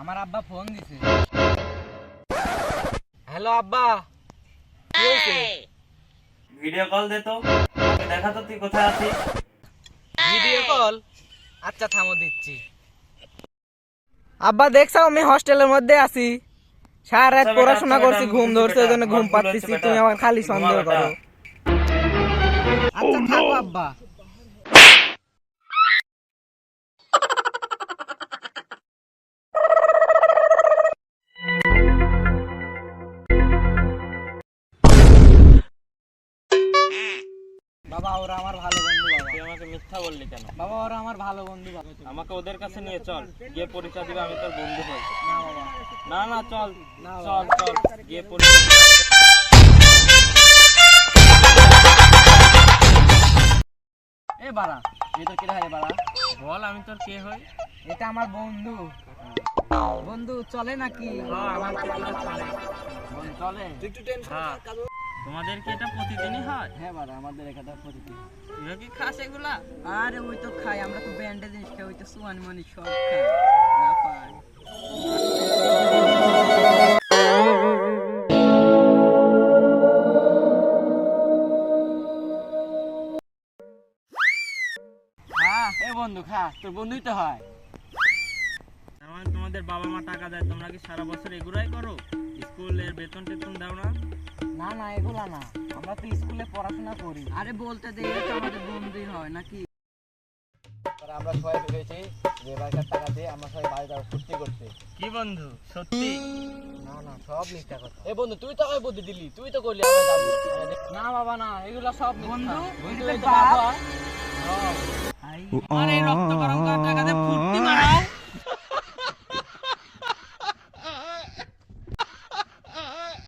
আমার আব্বা ফোন দিছে। হ্যালো আব্বা, কি হইছে? ভিডিও কল দে তো, দেখা তো তুই কোথায় আছিস। Video call? আচ্ছা থামো দিচ্ছি। আব্বা দেখছো আমি হস্টেলের মধ্যে আছি, সারা রাত পড়াশোনা করছি, ঘুম ধরছে, ওই জন্য ঘুম পাচ্ছি, তুমি আমার খালি সন্দেহ করো। আচ্ছা থাকো আব্বা। বাবা ওরা আমার ভালো বন্ধু। বাবা তুই আমাকে মিথ্যা বললি কেন? বাবা ওরা আমার ভালো বন্ধু। বাবা আমাকে ওদের কাছে নিয়ে চল, গিয়ে পরীক্ষা দিবে আমি তোর বন্ধু হই। না বাবা, না না চল, না চল বাবা। চল গিয়ে পরীক্ষা দিবে। এ বাড়া, তুই তো কিরা হয় বাড়া? বল আমি তোর কে হই? এটা আমার বন্ধু। বন্ধু চলে নাকি? হ্যাঁ আমার তো পুরো চলে। বন্ধু চলে। তুই একটু টেনশন হ্যাঁ। তোমাদের কি এটা প্রতিদিনই হয়? হ্যাঁ বাড়া, আমাদের এখানে প্রতিদিন। তুইও কি খাস এগুলা? আরে ওই তো খাই, আমরা তো ব্যান্ডে জিনিস খাই, ওই তো সুয়ানি মানি সব খাই। না পাই। হ্যাঁ এ বন্ধু খা, তোর বন্ধুই তো হয়। আমার তোমাদের বাবা মা টাকা দেয়, তোমরা কি সারা বছর এগুলাই করো? স্কুলের বেতন টেতন দাও না? না না এগুলা না, আমরা তো স্কুলে পড়াশোনা করি। আরে বলতে দে, এটা তো আমাদের বন্ধুই হয় নাকি? আমরা সবাই ভেবেছি যে এবারকার টাকা দিয়ে আমরা সবাই বাড়ি যাবো ফুর্তি করতে। কি বন্ধু সত্যি? না না সব মিথ্যা কথা। এ বন্ধু তুই তো আমায় বুদ্ধি দিলি, তুই তো করলি আমরা যাবো। না বাবা না, এগুলা সব বন্ধু। বন্ধু এই তো বাবা। আর এই রক্ত গরম করার টাকা